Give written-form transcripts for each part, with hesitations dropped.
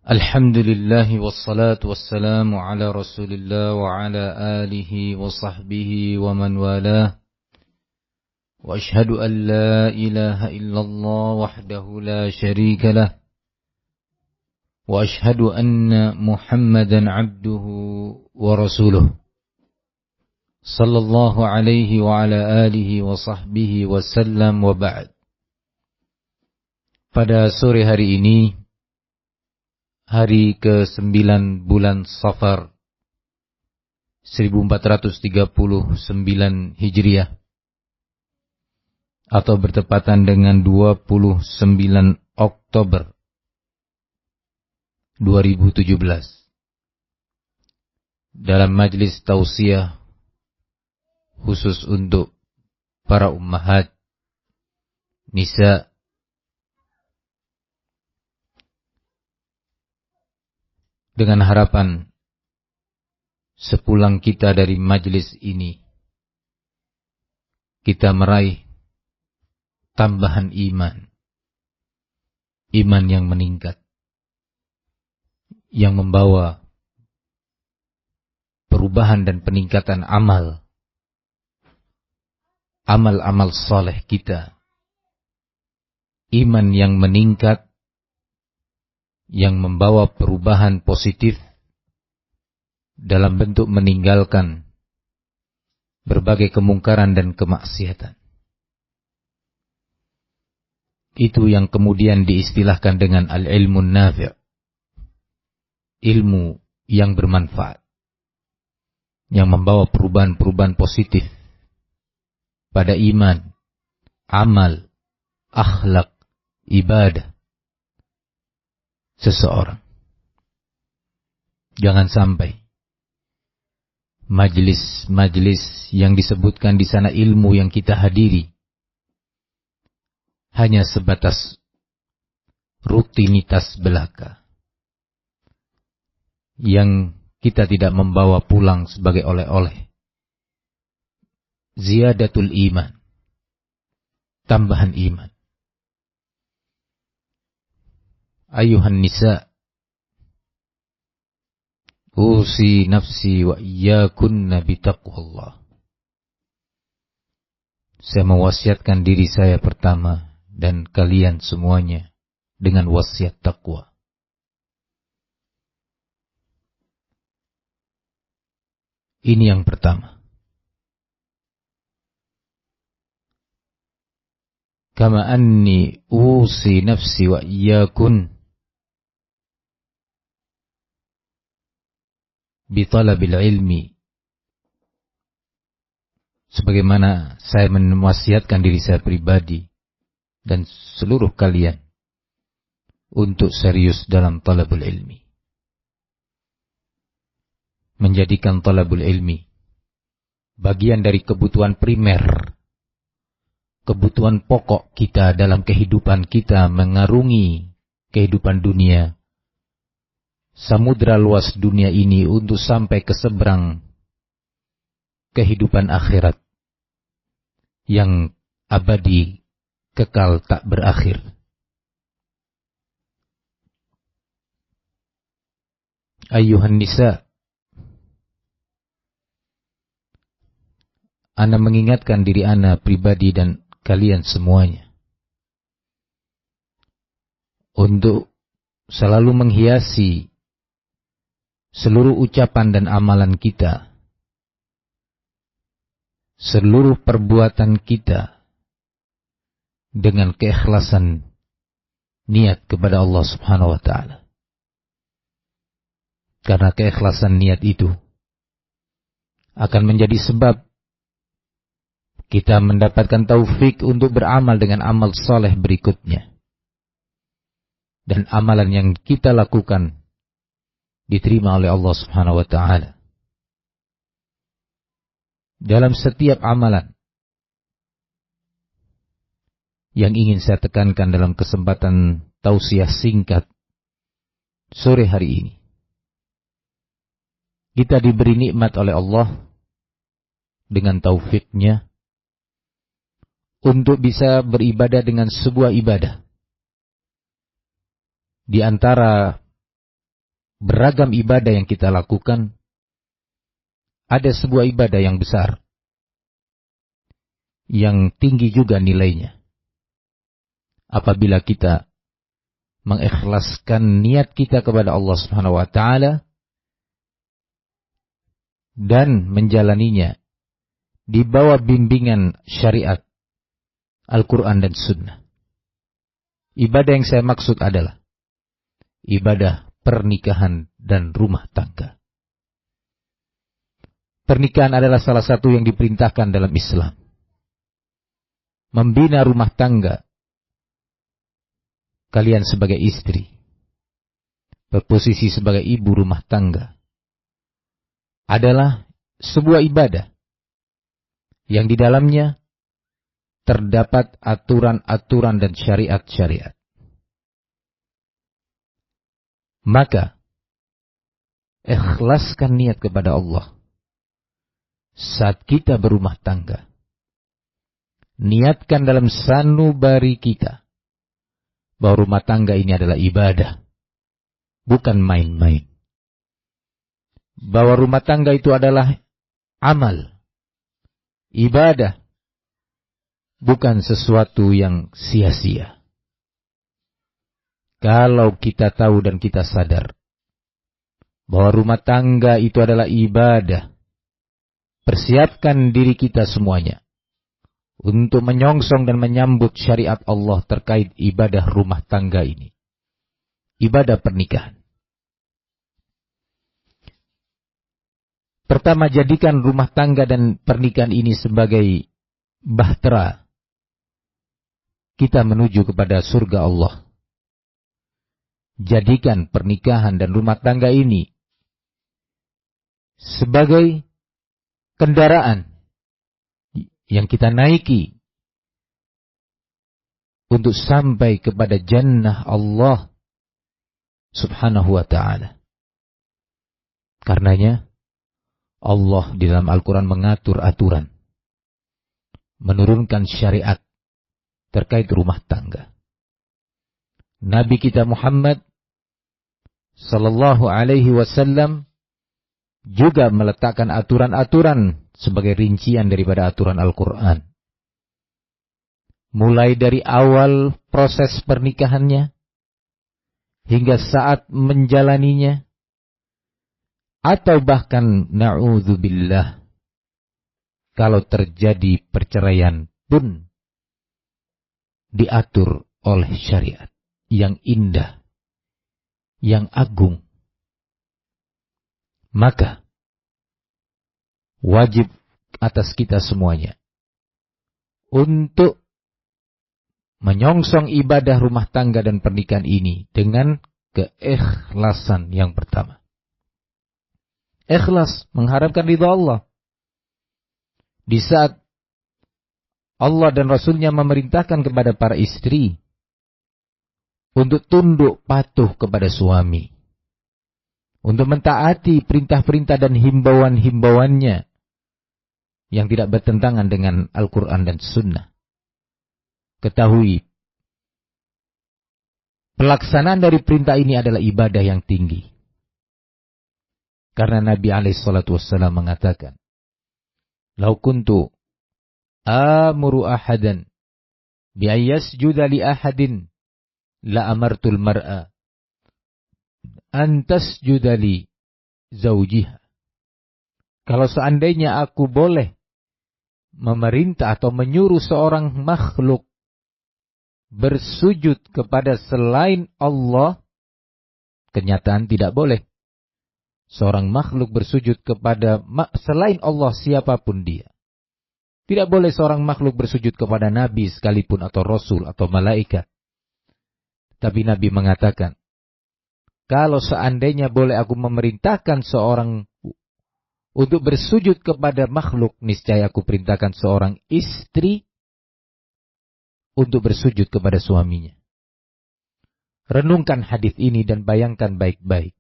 Alhamdulillah wassalatu wassalamu ala Rasulillah wa ala alihi wa sahbihi wa man walah. Wa ashhadu an la ilaha illallah wahdahu la sharika lah. Wa ashhadu anna Muhammadan abduhu wa rasuluh. Sallallahu alaihi wa ala alihi wa sahbihi wa sallam wa ba'd. Pada sore hari ini, hari ke-9 bulan Safar 1439 Hijriah atau bertepatan dengan 29 Oktober 2017, dalam majlis tausiah khusus untuk para ummahat, nisa, dengan harapan sepulang kita dari majlis ini, kita meraih tambahan iman yang meningkat, yang membawa perubahan dan peningkatan amal saleh kita, iman yang meningkat, yang membawa perubahan positif dalam bentuk meninggalkan berbagai kemungkaran dan kemaksiatan. Itu yang kemudian diistilahkan dengan al-ilmun nafi', ilmu yang bermanfaat, yang membawa perubahan-perubahan positif pada iman, amal, akhlak, ibadah seseorang. Jangan sampai majlis-majlis yang disebutkan di sana ilmu yang kita hadiri hanya sebatas rutinitas belaka yang kita tidak membawa pulang sebagai oleh-oleh. Ziyadatul iman, tambahan iman. Ayuhan nisa, usi nafsi wa iyyakunna bitaqwallah. Saya mewasiatkan diri saya pertama dan kalian semuanya dengan wasiat takwa. Ini yang pertama. Kama anni usi nafsi wa iyyakun bitalabil ilmi, sebagaimana saya mewasiatkan diri saya pribadi dan seluruh kalian untuk serius dalam talabul ilmi, menjadikan talabul ilmi bagian dari kebutuhan primer, kebutuhan pokok kita dalam kehidupan kita, mengarungi kehidupan dunia, samudra luas dunia ini, untuk sampai ke seberang kehidupan akhirat yang abadi, kekal tak berakhir. Ayuhan nisa, ana mengingatkan diri ana pribadi dan kalian semuanya untuk selalu menghiasi seluruh ucapan dan amalan kita, seluruh perbuatan kita dengan keikhlasan niat kepada Allah Subhanahu wa ta'ala. Karena keikhlasan niat itu akan menjadi sebab kita mendapatkan taufik untuk beramal dengan amal saleh berikutnya. Dan amalan yang kita lakukan diterima oleh Allah Subhanahu wa ta'ala. Dalam setiap amalan yang ingin saya tekankan dalam kesempatan tausiah singkat sore hari ini, kita diberi nikmat oleh Allah dengan taufiknya untuk bisa beribadah dengan sebuah ibadah. Di antara beragam ibadah yang kita lakukan, ada sebuah ibadah yang besar, yang tinggi juga nilainya. Apabila kita mengikhlaskan niat kita kepada Allah Subhanahu wa taala dan menjalaninya di bawah bimbingan syariat Al-Quran dan Sunnah. Ibadah yang saya maksud adalah ibadah pernikahan dan rumah tangga. Pernikahan adalah salah satu yang diperintahkan dalam Islam. Membina rumah tangga, kalian sebagai istri, berposisi sebagai ibu rumah tangga, adalah sebuah ibadah yang di dalamnya terdapat aturan-aturan dan syariat-syariat. Maka, ikhlaskan niat kepada Allah saat kita berumah tangga. Niatkan dalam sanubari kita bahwa rumah tangga ini adalah ibadah, bukan main-main. Bahwa rumah tangga itu adalah amal, ibadah, bukan sesuatu yang sia-sia. Kalau kita tahu dan kita sadar bahwa rumah tangga itu adalah ibadah, persiapkan diri kita semuanya untuk menyongsong dan menyambut syariat Allah terkait ibadah rumah tangga ini. Ibadah pernikahan. Pertama, jadikan rumah tangga dan pernikahan ini sebagai bahtera kita menuju kepada surga Allah. Jadikan pernikahan dan rumah tangga ini sebagai kendaraan yang kita naiki untuk sampai kepada jannah Allah Subhanahu wa ta'ala. Karenanya Allah di dalam Al-Quran mengatur aturan, menurunkan syariat terkait rumah tangga. Nabi kita Muhammad sallallahu alaihi wasallam juga meletakkan aturan-aturan sebagai rincian daripada aturan Al-Quran. Mulai dari awal proses pernikahannya hingga saat menjalaninya, atau bahkan na'udzubillah, kalau terjadi perceraian pun diatur oleh syariat yang indah, yang agung. Maka wajib atas kita semuanya untuk menyongsong ibadah rumah tangga dan pernikahan ini dengan keikhlasan yang pertama. Ikhlas mengharapkan ridha Allah. Di saat Allah dan Rasulnya memerintahkan kepada para istri untuk tunduk patuh kepada suami, untuk mentaati perintah-perintah dan himbauan-himbauannya yang tidak bertentangan dengan Al-Quran dan Sunnah. Ketahui, pelaksanaan dari perintah ini adalah ibadah yang tinggi. Karena Nabi SAW mengatakan, "Lau kuntu amuru ahadan bi'ayyasjuda li ahadin la amartul mar'a antas judali zaujiha." Kalau seandainya aku boleh memerintah atau menyuruh seorang makhluk bersujud kepada selain Allah, kenyataan tidak boleh. Seorang makhluk bersujud kepada selain Allah siapapun dia. Tidak boleh seorang makhluk bersujud kepada Nabi sekalipun atau Rasul atau malaikat. Tapi Nabi mengatakan, kalau seandainya boleh aku memerintahkan seorang untuk bersujud kepada makhluk, niscaya aku perintahkan seorang istri untuk bersujud kepada suaminya. Renungkan hadis ini dan bayangkan baik-baik.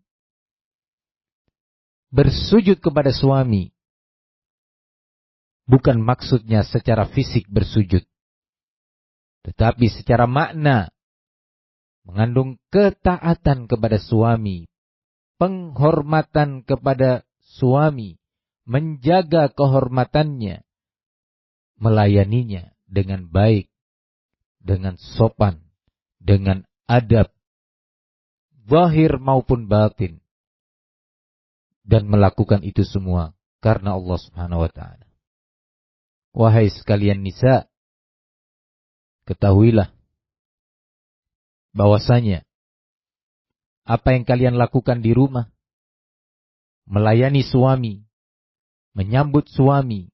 Bersujud kepada suami bukan maksudnya secara fisik bersujud, tetapi secara makna mengandung ketaatan kepada suami, penghormatan kepada suami, menjaga kehormatannya, melayaninya dengan baik, dengan sopan, dengan adab, zahir maupun batin, dan melakukan itu semua karena Allah Subhanahu wa taala. Wahai sekalian nisa, ketahuilah bahwasanya apa yang kalian lakukan di rumah, melayani suami, menyambut suami,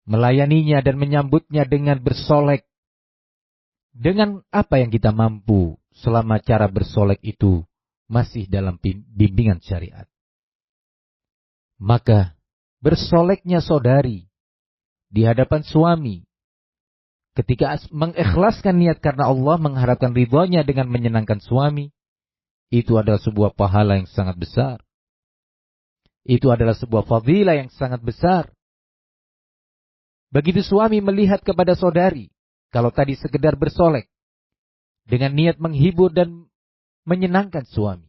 melayaninya dan menyambutnya dengan bersolek, dengan apa yang kita mampu selama cara bersolek itu masih dalam bimbingan syariat. Maka bersoleknya saudari di hadapan suami, ketika mengikhlaskan niat karena Allah, mengharapkan ridhonya dengan menyenangkan suami, itu adalah sebuah pahala yang sangat besar. Itu adalah sebuah fadilah yang sangat besar. Begitu suami melihat kepada saudari, kalau tadi sekedar bersolek, dengan niat menghibur dan menyenangkan suami.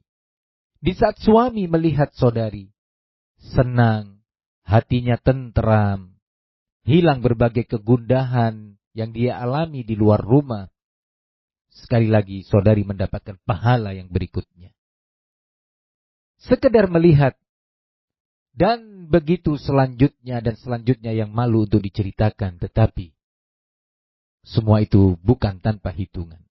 Di saat suami melihat saudari, senang, hatinya tentram, hilang berbagai kegundahan yang dia alami di luar rumah. Sekali lagi saudari mendapatkan pahala yang berikutnya. Sekedar melihat, dan begitu selanjutnya dan selanjutnya yang malu untuk diceritakan. Tetapi semua itu bukan tanpa hitungan.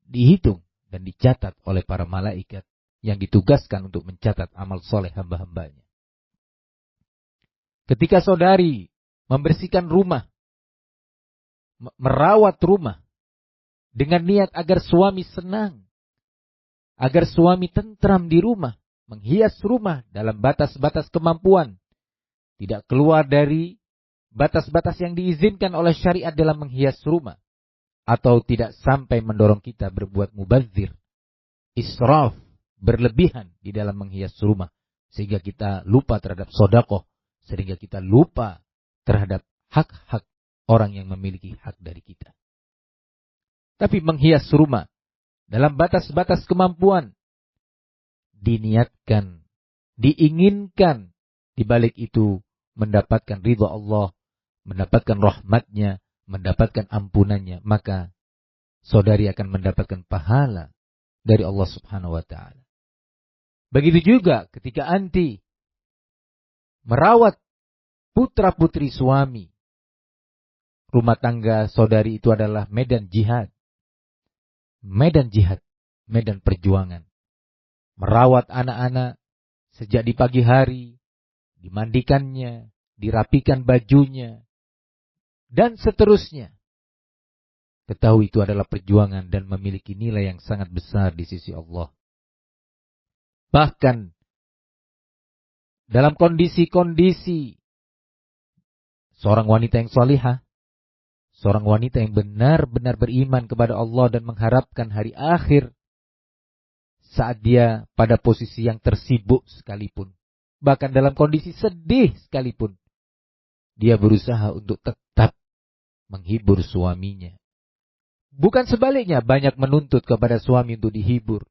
Dihitung dan dicatat oleh para malaikat yang ditugaskan untuk mencatat amal soleh hamba-hambanya. Ketika saudari membersihkan rumah, merawat rumah, dengan niat agar suami senang, agar suami tentram di rumah, menghias rumah dalam batas-batas kemampuan, tidak keluar dari batas-batas yang diizinkan oleh syariat dalam menghias rumah, atau tidak sampai mendorong kita berbuat mubazir, israf, berlebihan di dalam menghias rumah, sehingga kita lupa terhadap sedekah, sehingga kita lupa terhadap hak-hak orang yang memiliki hak dari kita. Tapi menghias rumah dalam batas-batas kemampuan, diniatkan, diinginkan, di balik itu mendapatkan ridha Allah, mendapatkan rahmatnya, mendapatkan ampunannya, maka saudari akan mendapatkan pahala dari Allah Subhanahu wa taala. Begitu juga ketika anti merawat putra-putri suami. Rumah tangga saudari itu adalah medan jihad. Medan jihad, medan perjuangan. Merawat anak-anak sejak di pagi hari, dimandikannya, dirapikan bajunya, dan seterusnya. Ketahui itu adalah perjuangan dan memiliki nilai yang sangat besar di sisi Allah. Bahkan dalam kondisi-kondisi seorang wanita yang salihah, seorang wanita yang benar-benar beriman kepada Allah dan mengharapkan hari akhir, saat dia pada posisi yang tersibuk sekalipun, bahkan dalam kondisi sedih sekalipun, dia berusaha untuk tetap menghibur suaminya. Bukan sebaliknya, banyak menuntut kepada suami untuk dihibur,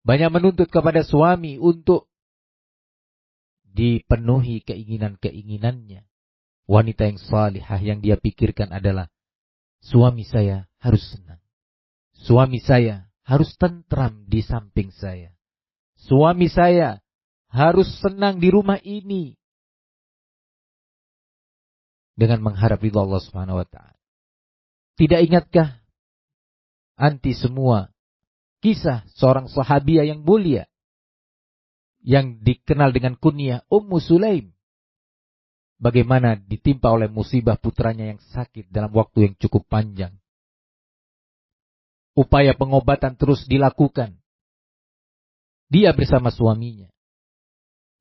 banyak menuntut kepada suami untuk dipenuhi keinginan-keinginannya. Wanita yang salihah yang dia pikirkan adalah, suami saya harus senang, suami saya harus tentram di samping saya, suami saya harus senang di rumah ini, dengan mengharap ridha Allah Subhanahu wa taala. Tidak ingatkah anti semua kisah seorang sahabiah yang mulia yang dikenal dengan kunyah Ummu Sulaim, bagaimana ditimpa oleh musibah putranya yang sakit dalam waktu yang cukup panjang. Upaya pengobatan terus dilakukan, dia bersama suaminya,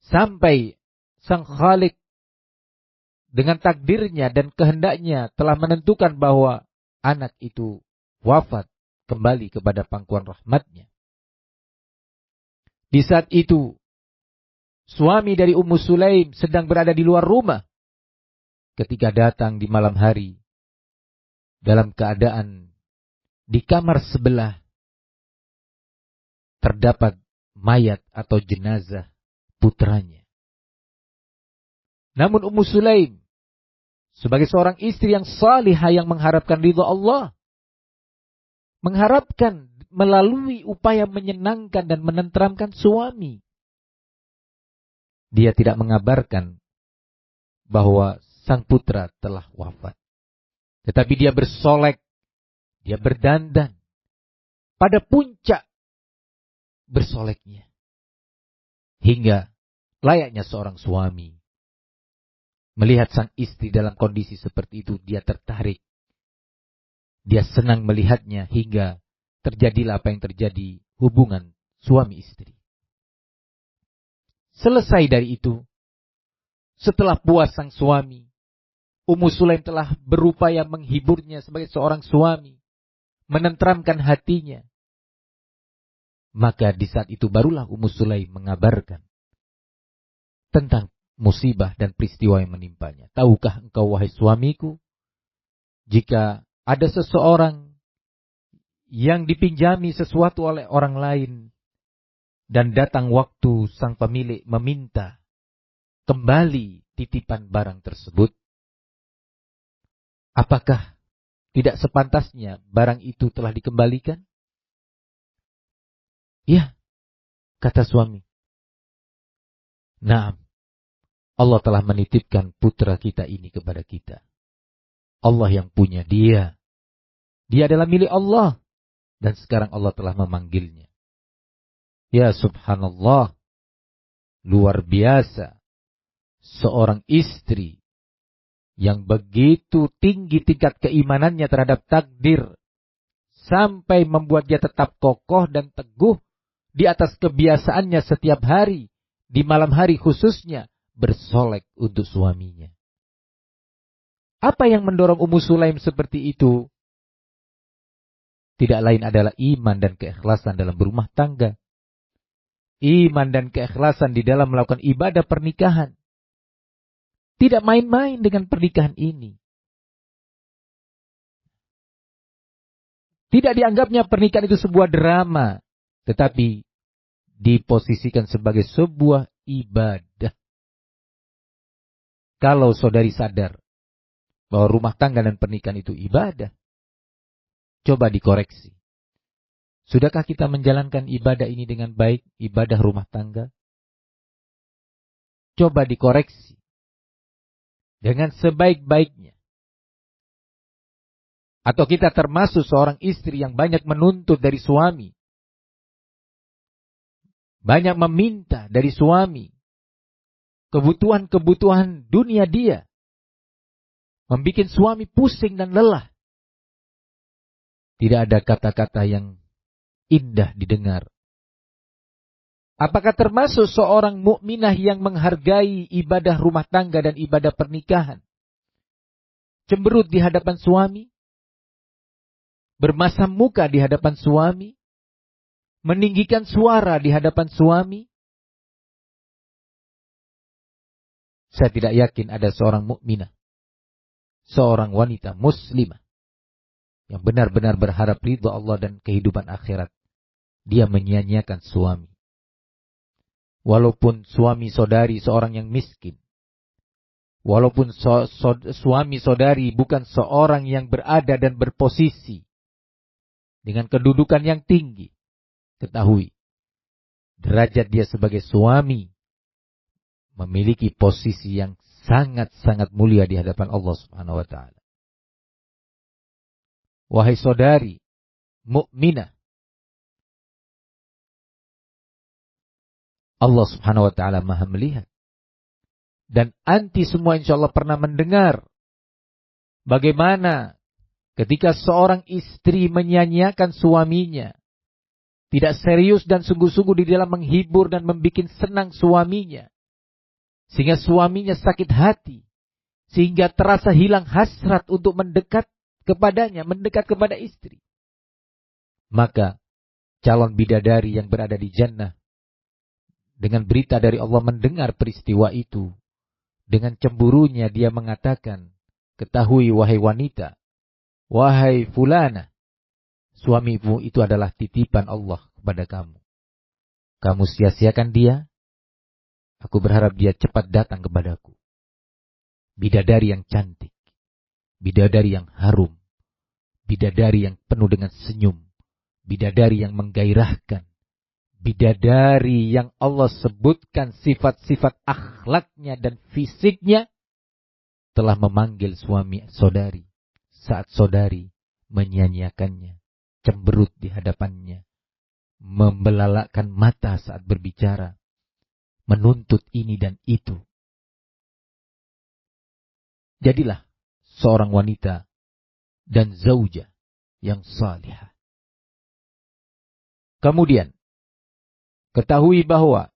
sampai Sang Khalik dengan takdirnya dan kehendaknya telah menentukan bahwa anak itu wafat, kembali kepada pangkuan rahmatnya. Di saat itu, suami dari Ummu Sulaim sedang berada di luar rumah, ketika datang di malam hari, dalam keadaan di kamar sebelah terdapat mayat atau jenazah putranya. Namun Ummu Sulaim sebagai seorang istri yang salihah yang mengharapkan ridha Allah, mengharapkan melalui upaya menyenangkan dan menenteramkan suami, dia tidak mengabarkan bahwa sang putra telah wafat. Tetapi dia bersolek, dia berdandan pada puncak bersoleknya. Hingga layaknya seorang suami melihat sang istri dalam kondisi seperti itu, dia tertarik. Dia senang melihatnya hingga terjadilah apa yang terjadi, hubungan suami istri. Selesai dari itu, setelah puas sang suami, Ummu Sulaim telah berupaya menghiburnya sebagai seorang suami, menenteramkan hatinya. Maka di saat itu barulah Ummu Sulaim mengabarkan tentang musibah dan peristiwa yang menimpanya. Tahukah engkau wahai suamiku, jika ada seseorang yang dipinjami sesuatu oleh orang lain dan datang waktu sang pemilik meminta kembali titipan barang tersebut, apakah tidak sepantasnya barang itu telah dikembalikan? Ya, kata suami. Naam, Allah telah menitipkan putra kita ini kepada kita. Allah yang punya dia. Dia adalah milik Allah. Dan sekarang Allah telah memanggilnya. Ya subhanallah. Luar biasa. Seorang istri yang begitu tinggi tingkat keimanannya terhadap takdir, sampai membuat dia tetap kokoh dan teguh di atas kebiasaannya setiap hari, di malam hari khususnya, bersolek untuk suaminya. Apa yang mendorong Ummu Sulaim seperti itu? Tidak lain adalah iman dan keikhlasan dalam berumah tangga. Iman dan keikhlasan di dalam melakukan ibadah pernikahan. Tidak main-main dengan pernikahan ini. Tidak dianggapnya pernikahan itu sebuah drama, tetapi diposisikan sebagai sebuah ibadah. Kalau saudari sadar bahwa rumah tangga dan pernikahan itu ibadah, coba dikoreksi. Sudahkah kita menjalankan ibadah ini dengan baik, ibadah rumah tangga? Coba dikoreksi dengan sebaik-baiknya. Atau kita termasuk seorang istri yang banyak menuntut dari suami, banyak meminta dari suami kebutuhan-kebutuhan dunia dia, membuat suami pusing dan lelah. Tidak ada kata-kata yang indah didengar. Apakah termasuk seorang mukminah yang menghargai ibadah rumah tangga dan ibadah pernikahan? Cemberut di hadapan suami? Bermasam muka di hadapan suami? Meninggikan suara di hadapan suami? Saya tidak yakin ada seorang mukminah, seorang wanita muslimah yang benar-benar berharap ridha Allah dan kehidupan akhirat, dia menyia-nyiakan suami. Walaupun suami saudari seorang yang miskin, walaupun suami saudari bukan seorang yang berada dan berposisi dengan kedudukan yang tinggi, ketahui derajat dia sebagai suami memiliki posisi yang sangat-sangat mulia di hadapan Allah Subhanahu wa taala. Wahai saudari mukminah, Allah Subhanahu wa taala Maha melihat. Dan anti semua insyaallah pernah mendengar bagaimana ketika seorang istri menyia-nyiakan suaminya, tidak serius dan sungguh-sungguh di dalam menghibur dan membuat senang suaminya, sehingga suaminya sakit hati, sehingga terasa hilang hasrat untuk mendekat kepadanya, mendekat kepada istri. Maka calon bidadari yang berada di jannah dengan berita dari Allah mendengar peristiwa itu, dengan cemburunya dia mengatakan, ketahui wahai wanita, wahai fulana, suamimu itu adalah titipan Allah kepada kamu. kamu sia-siakan dia, aku berharap dia cepat datang kepadaku. Bidadari yang cantik, bidadari yang harum, bidadari yang penuh dengan senyum, bidadari yang menggairahkan, bidadari yang Allah sebutkan sifat-sifat akhlaknya dan fisiknya, telah memanggil suami saudari saat saudari menyia-nyiakannya, cemberut di hadapannya, membelalakkan mata saat berbicara, menuntut ini dan itu. Jadilah seorang wanita dan zaujah yang salihah. Kemudian, ketahui bahwa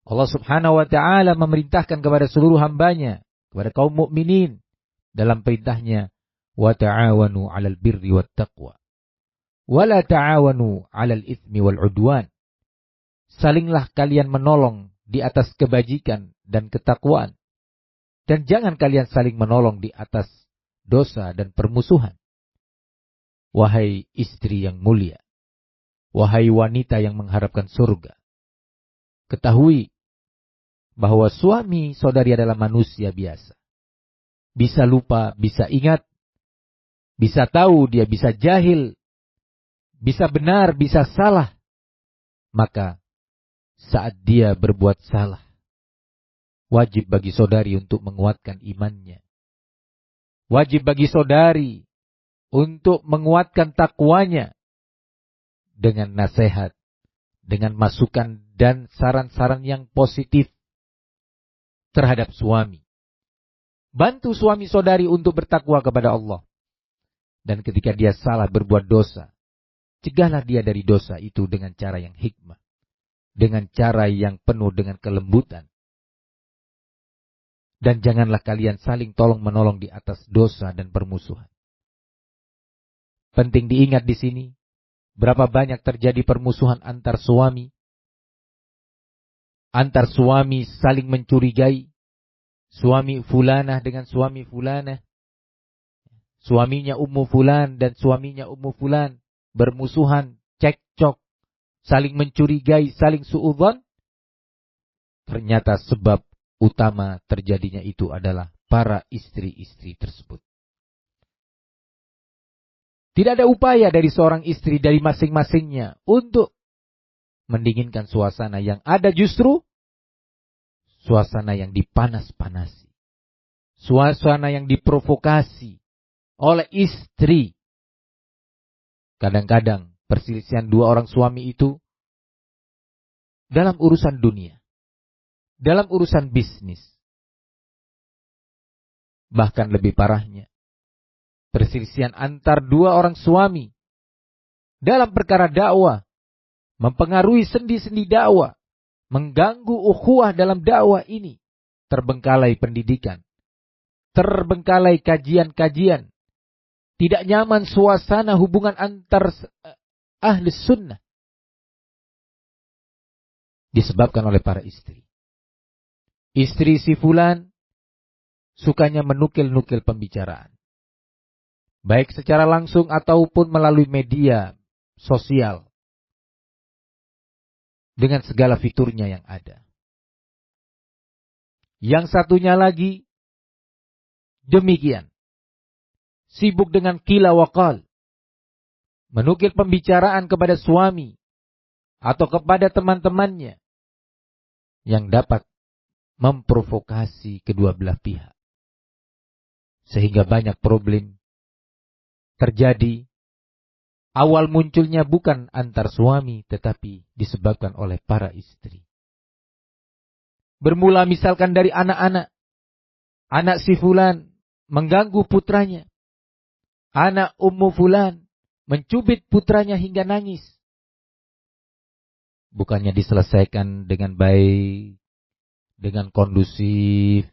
Allah Subhanahu wa Ta'ala memerintahkan kepada seluruh hambanya, kepada kaum mukminin, dalam perintahnya, wa ta'awanu 'alal birri wat taqwa wa la ta'awanu 'alal itsmi wal 'udwan. Salinglah kalian menolong di atas kebajikan dan ketakwaan, dan jangan kalian saling menolong di atas dosa dan permusuhan. Wahai istri yang mulia, wahai wanita yang mengharapkan surga, ketahui bahwa suami saudari adalah manusia biasa. Bisa lupa, bisa ingat, bisa tahu, dia bisa jahil, bisa benar, bisa salah. Maka saat dia berbuat salah, wajib bagi saudari untuk menguatkan imannya. Wajib bagi saudari untuk menguatkan takwanya dengan nasihat, dengan masukan dan saran-saran yang positif terhadap suami. Bantu suami saudari untuk bertakwa kepada Allah. Dan ketika dia salah berbuat dosa, cegahlah dia dari dosa itu dengan cara yang hikmah, dengan cara yang penuh dengan kelembutan. Dan janganlah kalian saling tolong-menolong di atas dosa dan permusuhan. Penting diingat di sini, berapa banyak terjadi permusuhan antar suami saling mencurigai, suami fulanah dengan suami fulanah, suaminya ummu fulan dan suaminya ummu fulan, bermusuhan, cekcok, saling mencurigai, saling suudzon. Ternyata sebab utama terjadinya itu adalah para istri-istri tersebut. Tidak ada upaya dari seorang istri, dari masing-masingnya untuk mendinginkan suasana yang ada, justru suasana yang dipanas-panasi. Suasana yang diprovokasi oleh istri. Kadang-kadang perselisihan dua orang suami itu dalam urusan dunia, dalam urusan bisnis. Bahkan lebih parahnya, perselisihan antar dua orang suami dalam perkara dakwah, mempengaruhi sendi-sendi dakwah, mengganggu ukhuwah dalam dakwah ini, terbengkalai pendidikan, terbengkalai kajian-kajian, tidak nyaman suasana hubungan antar ahli sunnah, disebabkan oleh para istri. Istri si fulan sukanya menukil-nukil pembicaraan, baik secara langsung ataupun melalui media sosial, dengan segala fiturnya yang ada. Yang satunya lagi demikian, sibuk dengan qila wa qal, menukil pembicaraan kepada suami atau kepada teman-temannya yang dapat memprovokasi kedua belah pihak, sehingga banyak problem terjadi. Awal munculnya bukan antar suami, tetapi disebabkan oleh para istri. Bermula misalkan dari anak-anak. Anak si fulan mengganggu putranya. Anak ummu fulan mencubit putranya hingga nangis. Bukannya diselesaikan dengan baik, dengan kondusif,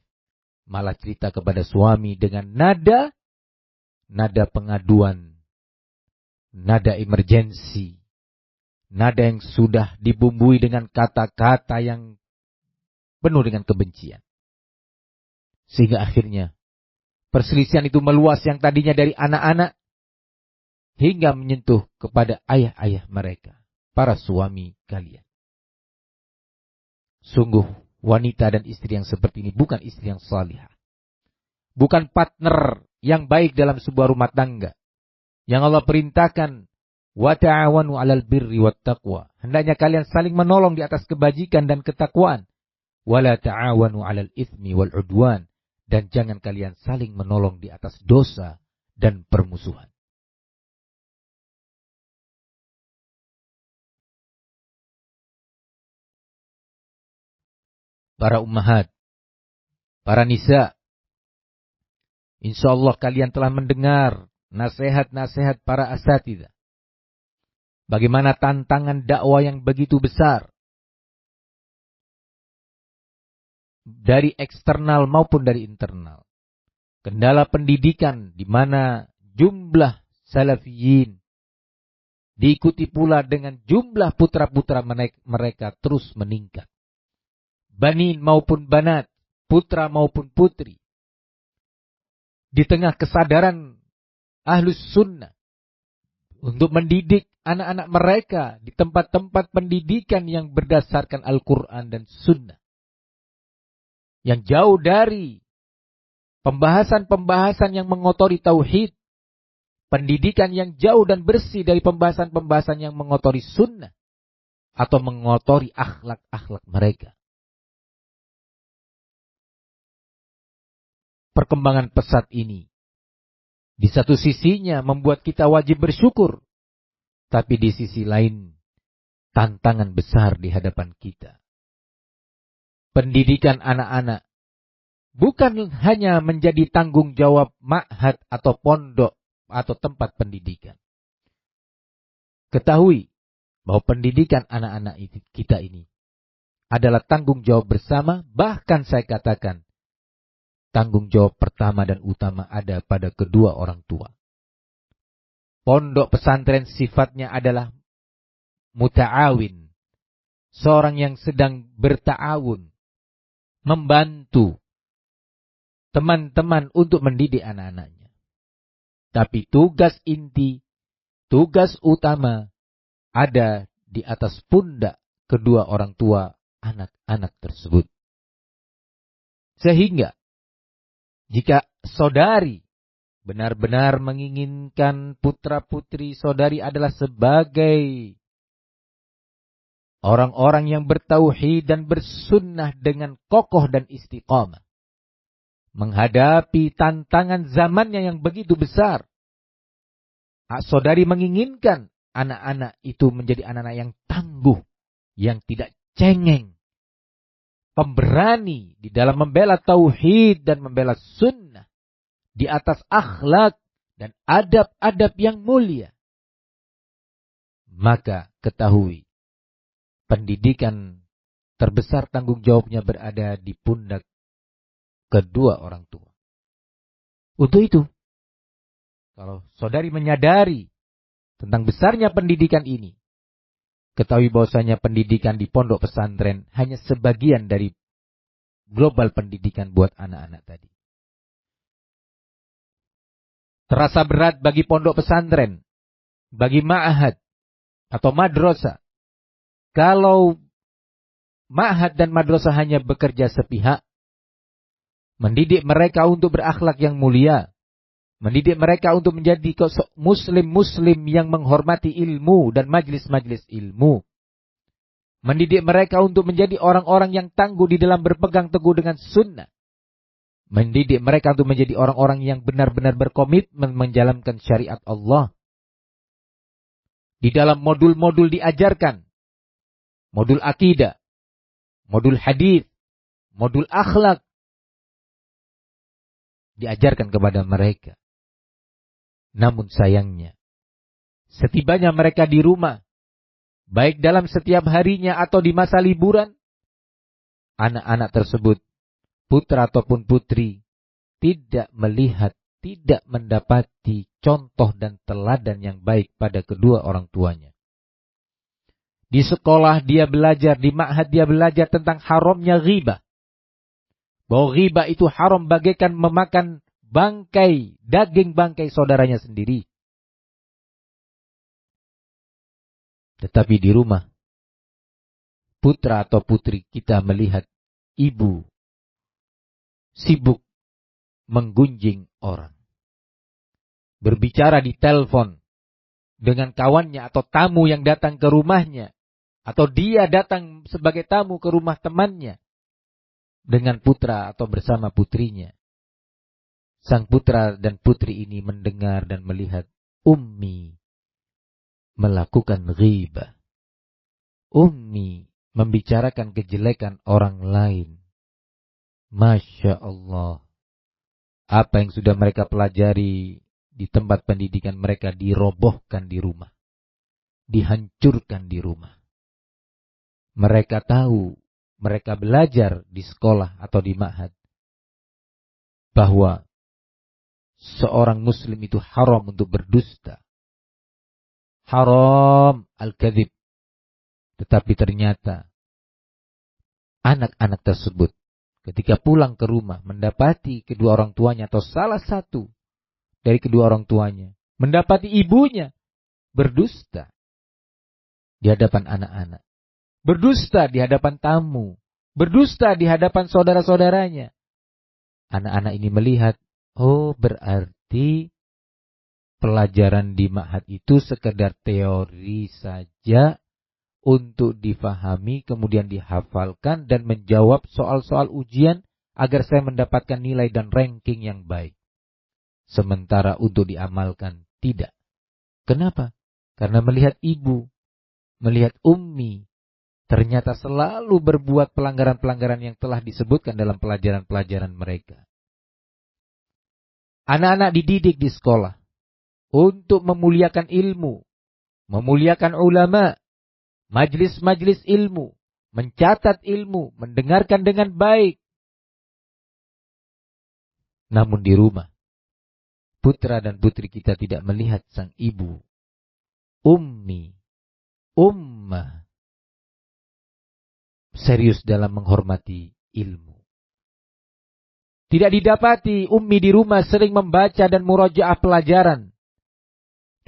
malah cerita kepada suami dengan nada pengaduan, nada emergensi, nada yang sudah dibumbui dengan kata-kata yang penuh dengan kebencian. Sehingga akhirnya perselisihan itu meluas yang tadinya dari anak-anak hingga menyentuh kepada ayah-ayah mereka, para suami kalian. Sungguh wanita dan istri yang seperti ini bukan istri yang salihah. Bukan partner yang baik dalam sebuah rumah tangga. Yang Allah perintahkan, wa ta'awanu 'alal birri wat taqwa. Hendaknya kalian saling menolong di atas kebajikan dan ketakwaan. Wa la ta'awanu 'alal itsmi wal 'udwan. Dan jangan kalian saling menolong di atas dosa dan permusuhan. Para ummahat, para nisa, insyaallah kalian telah mendengar nasihat-nasihat para asatidzah. Bagaimana tantangan dakwah yang begitu besar dari eksternal maupun dari internal. Kendala pendidikan di mana jumlah salafiyin diikuti pula dengan jumlah putra-putra mereka terus meningkat. Banin maupun banat, putra maupun putri. Di tengah kesadaran ahlus sunnah untuk mendidik anak-anak mereka di tempat-tempat pendidikan yang berdasarkan Al-Quran dan Sunnah. Yang jauh dari pembahasan-pembahasan yang mengotori tauhid. Pendidikan yang jauh dan bersih dari pembahasan-pembahasan yang mengotori sunnah. Atau mengotori akhlak-akhlak mereka. Perkembangan pesat ini di satu sisinya membuat kita wajib bersyukur, tapi di sisi lain tantangan besar di hadapan kita. Pendidikan anak-anak bukan hanya menjadi tanggung jawab ma'had atau pondok atau tempat pendidikan. Ketahui bahwa pendidikan anak-anak kita ini adalah tanggung jawab bersama, bahkan saya katakan tanggung jawab pertama dan utama ada pada kedua orang tua. Pondok pesantren sifatnya adalah muta'awin. Seorang yang sedang berta'awun. Membantu teman-teman untuk mendidik anak-anaknya. Tapi tugas inti, tugas utama ada di atas pundak kedua orang tua anak-anak tersebut. Sehingga jika saudari benar-benar menginginkan putra-putri saudari adalah sebagai orang-orang yang bertauhid dan bersunnah dengan kokoh dan istiqamah, menghadapi tantangan zamannya yang begitu besar, saudari menginginkan anak-anak itu menjadi anak-anak yang tangguh, yang tidak cengeng, pemberani di dalam membela tauhid dan membela sunnah di atas akhlak dan adab-adab yang mulia. Maka ketahui, pendidikan terbesar tanggung jawabnya berada di pundak kedua orang tua. Untuk itu, kalau saudari menyadari tentang besarnya pendidikan ini, ketahui bahwasanya pendidikan di pondok pesantren hanya sebagian dari global pendidikan buat anak-anak tadi. Terasa berat bagi pondok pesantren, bagi ma'had atau madrasah. Kalau ma'had dan madrasah hanya bekerja sepihak, mendidik mereka untuk berakhlak yang mulia, mendidik mereka untuk menjadi muslim-muslim yang menghormati ilmu dan majlis-majlis ilmu. Mendidik mereka untuk menjadi orang-orang yang tangguh di dalam berpegang teguh dengan sunnah. Mendidik mereka untuk menjadi orang-orang yang benar-benar berkomitmen menjalankan syariat Allah. Di dalam modul-modul diajarkan. Modul akidah. Modul hadis. Modul akhlak. Diajarkan kepada mereka. Namun sayangnya, setibanya mereka di rumah, baik dalam setiap harinya atau di masa liburan, anak-anak tersebut, putra ataupun putri, tidak melihat, tidak mendapati contoh dan teladan yang baik pada kedua orang tuanya. Di sekolah dia belajar, di ma'had dia belajar tentang haramnya ghibah. Bahwa ghibah itu haram bagaikan memakan bangkai, daging bangkai saudaranya sendiri. Tetapi di rumah, putra atau putri kita melihat ibu sibuk menggunjing orang, berbicara di telepon dengan kawannya atau tamu yang datang ke rumahnya, atau dia datang sebagai tamu ke rumah temannya dengan putra atau bersama putrinya. Sang putra dan putri ini mendengar dan melihat ummi melakukan ghibah. Ummi membicarakan kejelekan orang lain. Masya Allah. Apa yang sudah mereka pelajari di tempat pendidikan mereka dirobohkan di rumah. Dihancurkan di rumah. Mereka tahu, mereka belajar di sekolah atau di ma'had bahwa seorang muslim itu haram untuk berdusta. Haram al-kadzib. Tetapi ternyata anak-anak tersebut ketika pulang ke rumah mendapati kedua orang tuanya atau salah satu dari kedua orang tuanya mendapati ibunya berdusta di hadapan anak-anak. Berdusta di hadapan tamu. Berdusta di hadapan saudara-saudaranya. Anak-anak ini melihat, oh berarti pelajaran di ma'had itu sekedar teori saja untuk difahami, kemudian dihafalkan dan menjawab soal-soal ujian agar saya mendapatkan nilai dan ranking yang baik. Sementara untuk diamalkan, tidak. Kenapa? Karena melihat ibu, melihat ummi, ternyata selalu berbuat pelanggaran-pelanggaran yang telah disebutkan dalam pelajaran-pelajaran mereka. Anak-anak dididik di sekolah untuk memuliakan ilmu, memuliakan ulama, majlis-majlis ilmu, mencatat ilmu, mendengarkan dengan baik. Namun di rumah, putra dan putri kita tidak melihat sang ibu, ummi, ummah, serius dalam menghormati ilmu. Tidak didapati ummi di rumah sering membaca dan murojaah pelajaran.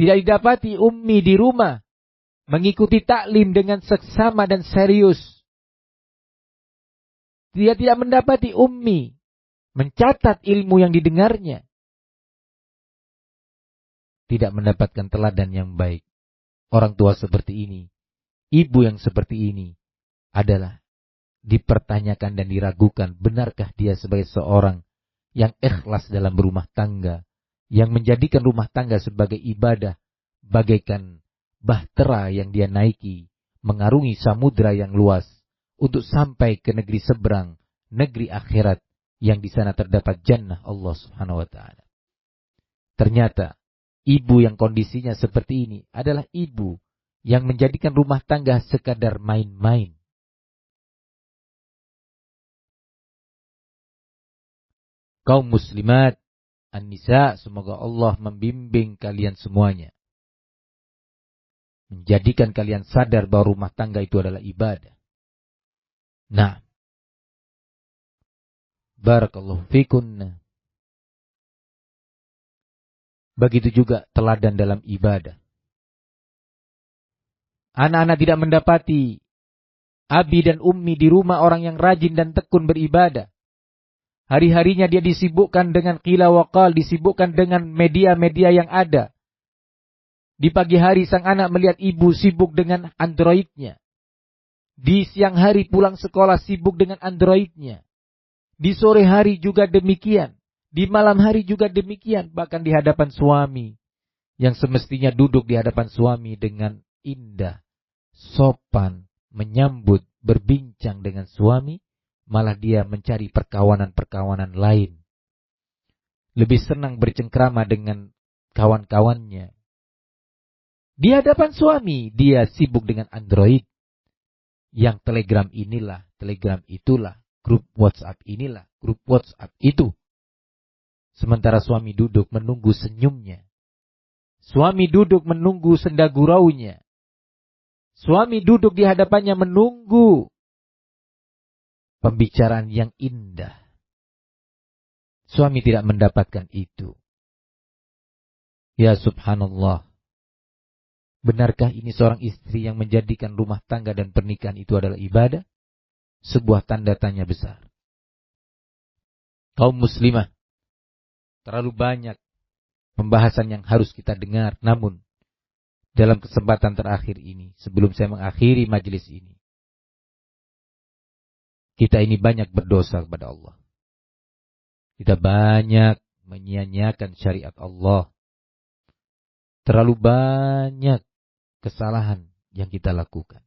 Tidak didapati ummi di rumah mengikuti taklim dengan seksama dan serius. Dia tidak mendapati ummi mencatat ilmu yang didengarnya. Tidak mendapatkan teladan yang baik. Orang tua seperti ini, ibu yang seperti ini adalah dipertanyakan dan diragukan, benarkah dia sebagai seorang yang ikhlas dalam berumah tangga, yang menjadikan rumah tangga sebagai ibadah, bagaikan bahtera yang dia naiki, mengarungi samudra yang luas, untuk sampai ke negeri seberang, negeri akhirat, yang di sana terdapat jannah Allah Subhanahu wa Ta'ala. Ternyata, ibu yang kondisinya seperti ini adalah ibu yang menjadikan rumah tangga sekadar main-main. Kaum muslimat, an-nisa, semoga Allah membimbing kalian semuanya. Menjadikan kalian sadar bahwa rumah tangga itu adalah ibadah. Nah, barakallahu fikunna. Begitu juga teladan dalam ibadah. Anak-anak tidak mendapati abi dan ummi di rumah orang yang rajin dan tekun beribadah. Hari-harinya dia disibukkan dengan qila wa qal, disibukkan dengan media-media yang ada. Di pagi hari sang anak melihat ibu sibuk dengan Androidnya. Di siang hari pulang sekolah sibuk dengan Androidnya. Di sore hari juga demikian. Di malam hari juga demikian. Bahkan di hadapan suami. Yang semestinya duduk di hadapan suami dengan indah, sopan, menyambut, berbincang dengan suami. Malah dia mencari perkawanan-perkawanan lain. Lebih senang bercengkrama dengan kawan-kawannya. Di hadapan suami, dia sibuk dengan Android. Yang Telegram inilah, Telegram itulah, grup WhatsApp inilah, grup WhatsApp itu. Sementara suami duduk menunggu senyumnya. Suami duduk menunggu senda guraunya. Suami duduk di hadapannya menunggu pembicaraan yang indah. Suami tidak mendapatkan itu. Ya subhanallah. Benarkah ini seorang istri yang menjadikan rumah tangga dan pernikahan itu adalah ibadah? Sebuah tanda tanya besar. Kaum muslimah, terlalu banyak pembahasan yang harus kita dengar. Namun, dalam kesempatan terakhir ini, sebelum saya mengakhiri majelis ini, kita ini banyak berdosa kepada Allah. Kita banyak menyia-nyiakan syariat Allah. Terlalu banyak kesalahan yang kita lakukan.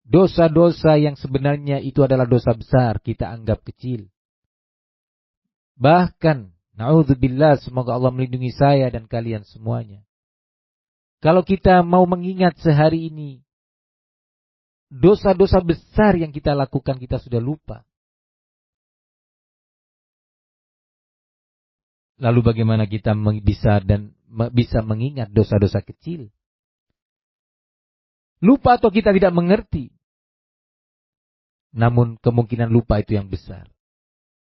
Dosa-dosa yang sebenarnya itu adalah dosa besar, kita anggap kecil. Bahkan, na'udzubillah, semoga Allah melindungi saya dan kalian semuanya. Kalau kita mau mengingat sehari ini, dosa-dosa besar yang kita lakukan kita sudah lupa. Lalu bagaimana kita bisa mengingat dosa-dosa kecil? Lupa atau kita tidak mengerti. Namun kemungkinan lupa itu yang besar.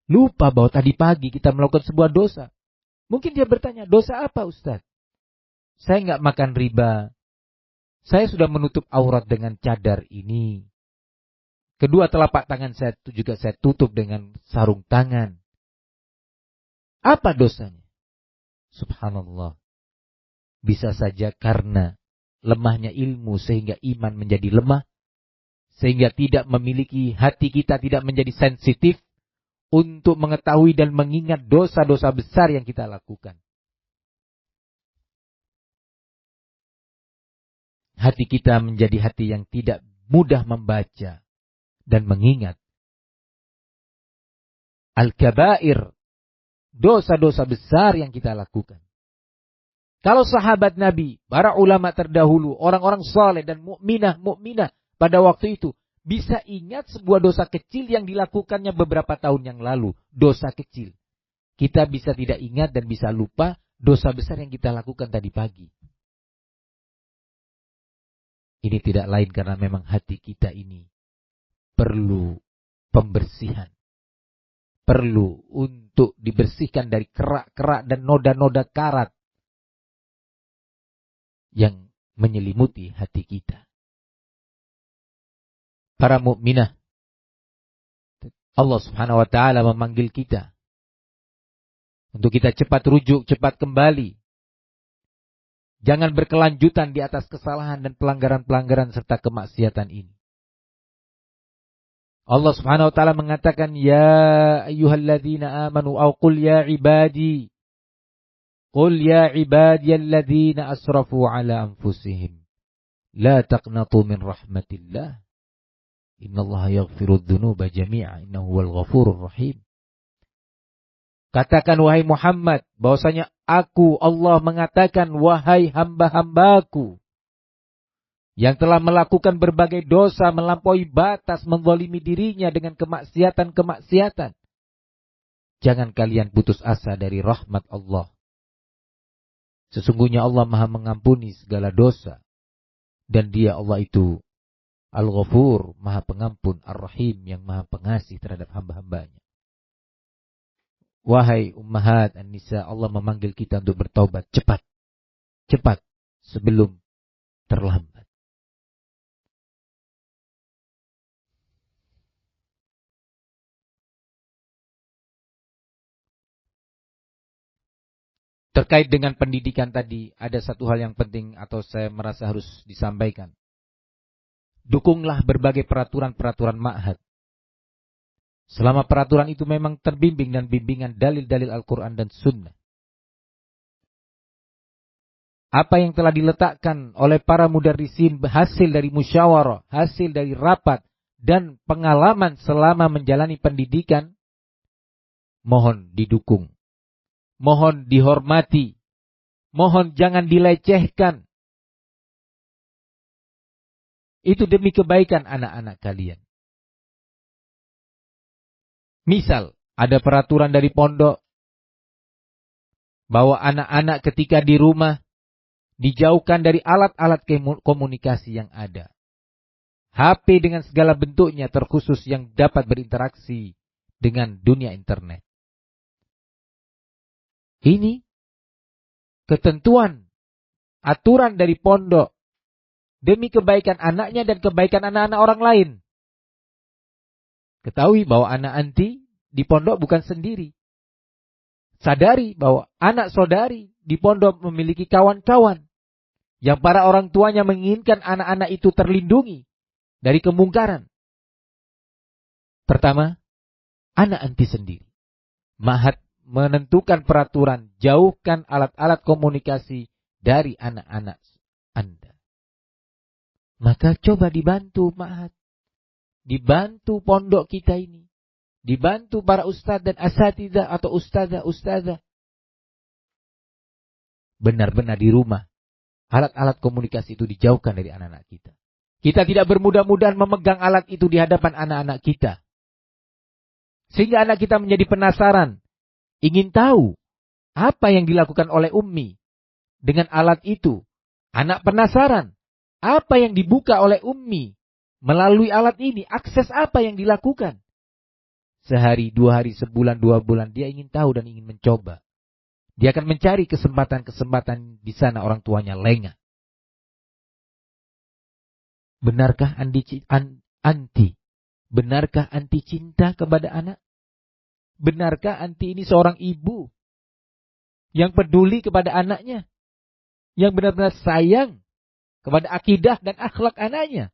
Lupa bahwa tadi pagi kita melakukan sebuah dosa. Mungkin dia bertanya, dosa apa Ustaz? Saya nggak makan riba. Saya sudah menutup aurat dengan cadar ini. Kedua telapak tangan saya juga saya tutup dengan sarung tangan. Apa dosanya? Subhanallah. Bisa saja karena lemahnya ilmu sehingga iman menjadi lemah. Sehingga tidak memiliki hati kita tidak menjadi sensitif untuk mengetahui dan mengingat dosa-dosa besar yang kita lakukan. Hati kita menjadi hati yang tidak mudah membaca dan mengingat al-kabair, dosa-dosa besar yang kita lakukan. Kalau sahabat Nabi, para ulama terdahulu, orang-orang saleh dan mukminah pada waktu itu bisa ingat sebuah dosa kecil yang dilakukannya beberapa tahun yang lalu, dosa kecil. Kita bisa tidak ingat dan bisa lupa dosa besar yang kita lakukan tadi pagi. Ini tidak lain karena memang hati kita ini perlu pembersihan. Perlu untuk dibersihkan dari kerak-kerak dan noda-noda karat yang menyelimuti hati kita. Para mukminah, Allah Subhanahu wa taala memanggil kita untuk kita cepat rujuk, cepat kembali. Jangan berkelanjutan di atas kesalahan dan pelanggaran-pelanggaran serta kemaksiatan ini. Allah Subhanahu wa taala mengatakan, ya ayyuhalladzina amanu au qul ya ibadi alladzina asrafu ala anfusihim la taqnatu min rahmatillah innallaha yaghfirudz dzunuba jami'a innahu huwal ghafurur rahim. Katakan wahai Muhammad bahwasanya aku Allah mengatakan wahai hamba-hambaku yang telah melakukan berbagai dosa, melampaui batas, menzalimi dirinya dengan kemaksiatan-kemaksiatan. Jangan kalian putus asa dari rahmat Allah. Sesungguhnya Allah Maha mengampuni segala dosa. Dan Dia Allah itu Al-Ghafur, Maha Pengampun, Ar-Rahim, yang Maha Pengasih terhadap hamba-hambanya. Wahai ummahat an-nisa, Allah memanggil kita untuk bertaubat cepat. Cepat sebelum terlambat. Terkait dengan pendidikan tadi, ada satu hal yang penting atau saya merasa harus disampaikan. Dukunglah berbagai peraturan-peraturan ma'had. Selama peraturan itu memang terbimbing dan bimbingan dalil-dalil Al-Quran dan Sunnah. Apa yang telah diletakkan oleh para mudarrisin hasil dari musyawarah, hasil dari rapat, dan pengalaman selama menjalani pendidikan, mohon didukung. Mohon dihormati. Mohon jangan dilecehkan. Itu demi kebaikan anak-anak kalian. Misal, ada peraturan dari pondok bahwa anak-anak ketika di rumah dijauhkan dari alat-alat komunikasi yang ada. HP dengan segala bentuknya terkhusus yang dapat berinteraksi dengan dunia internet. Ini ketentuan aturan dari pondok demi kebaikan anaknya dan kebaikan anak-anak orang lain. Ketahui bahwa anak anti di pondok bukan sendiri. Sadari bahwa anak saudari di pondok memiliki kawan-kawan yang para orang tuanya menginginkan anak-anak itu terlindungi dari kemungkaran. Pertama, anak anti sendiri. Ma'had menentukan peraturan, jauhkan alat-alat komunikasi dari anak-anak Anda. Maka coba dibantu Ma'had. Dibantu pondok kita ini. Dibantu para ustadz dan asatidzah atau ustadzah. Benar-benar di rumah. Alat-alat komunikasi itu dijauhkan dari anak-anak kita. Kita tidak bermudah-mudahan memegang alat itu di hadapan anak-anak kita. Sehingga anak kita menjadi penasaran. Ingin tahu apa yang dilakukan oleh ummi dengan alat itu. Anak penasaran. Apa yang dibuka oleh ummi melalui alat ini. Akses apa yang dilakukan. Sehari, 2 hari, sebulan, 2 bulan. Dia ingin tahu dan ingin mencoba. Dia akan mencari kesempatan-kesempatan di sana orang tuanya lengah. Benarkah anti? Benarkah anti cinta kepada anak? Benarkah anti ini seorang ibu yang peduli kepada anaknya? Yang benar-benar sayang kepada akidah dan akhlak anaknya?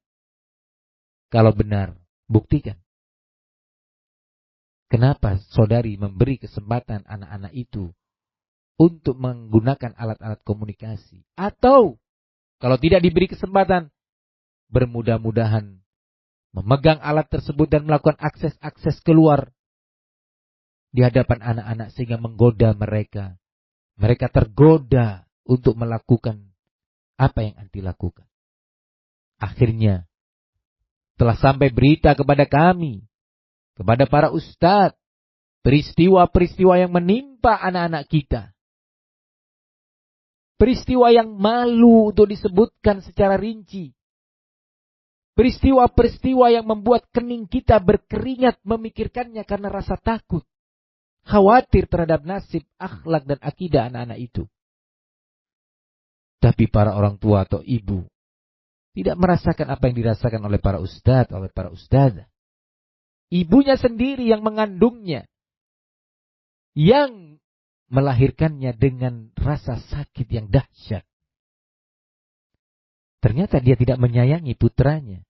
Kalau benar, buktikan. Kenapa saudari memberi kesempatan anak-anak itu untuk menggunakan alat-alat komunikasi? Atau kalau tidak diberi kesempatan, bermudah-mudahan memegang alat tersebut dan melakukan akses-akses keluar di hadapan anak-anak sehingga menggoda mereka. Mereka tergoda untuk melakukan apa yang anti lakukan. Akhirnya telah sampai berita kepada kami, kepada para ustadz, peristiwa-peristiwa yang menimpa anak-anak kita. Peristiwa yang malu untuk disebutkan secara rinci. Peristiwa-peristiwa yang membuat kening kita berkeringat memikirkannya karena rasa takut. Khawatir terhadap nasib, akhlak dan akidah anak-anak itu. Tapi para orang tua atau ibu tidak merasakan apa yang dirasakan oleh para ustadz, oleh para ustadzah. Ibunya sendiri yang mengandungnya, yang melahirkannya dengan rasa sakit yang dahsyat. Ternyata dia tidak menyayangi putranya.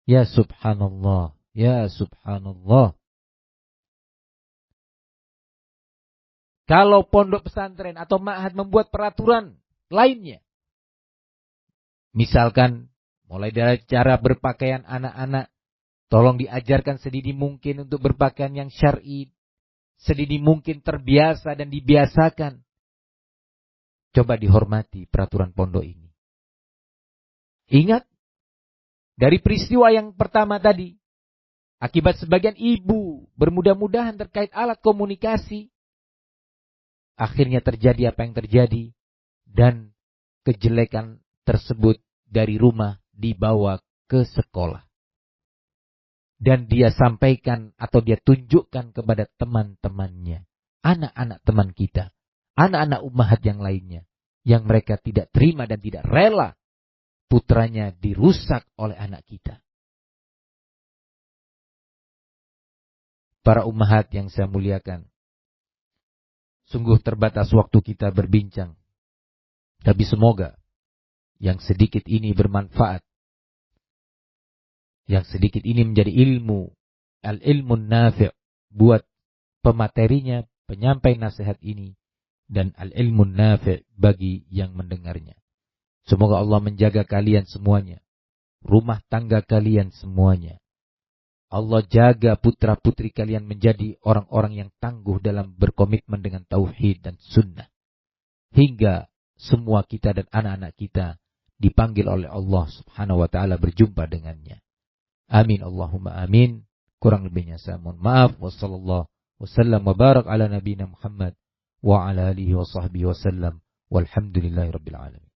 Ya subhanallah, ya subhanallah. Kalau pondok pesantren atau ma'had membuat peraturan lainnya, misalkan mulai dari cara berpakaian anak-anak, tolong diajarkan sedini mungkin untuk berpakaian yang syar'i, sedini mungkin terbiasa dan dibiasakan. Coba dihormati peraturan pondok ini. Ingat, dari peristiwa yang pertama tadi, akibat sebagian ibu bermudah-mudahan terkait alat komunikasi, akhirnya terjadi apa yang terjadi, dan kejelekan tersebut dari rumah dibawa ke sekolah. Dan dia sampaikan atau dia tunjukkan kepada teman-temannya, anak-anak teman kita, anak-anak ummahat yang lainnya, yang mereka tidak terima dan tidak rela putranya dirusak oleh anak kita. Para ummahat yang saya muliakan, sungguh terbatas waktu kita berbincang. Tapi semoga yang sedikit ini bermanfaat. Yang sedikit ini menjadi ilmu. Al-ilmun nafi' buat pematerinya, penyampai nasihat ini. Dan al-ilmun nafi' bagi yang mendengarnya. Semoga Allah menjaga kalian semuanya. Rumah tangga kalian semuanya. Allah jaga putra-putri kalian menjadi orang-orang yang tangguh dalam berkomitmen dengan tauhid dan sunnah. Hingga semua kita dan anak-anak kita dipanggil oleh Allah subhanahu wa ta'ala berjumpa dengannya. Amin Allahumma amin. Kurang lebihnya saya mohon maaf. Wassallallahu wasallam wa barak ala nabiyina Muhammad wa ala alihi wa sahbihi wasallam. Walhamdulillahi rabbil alamin.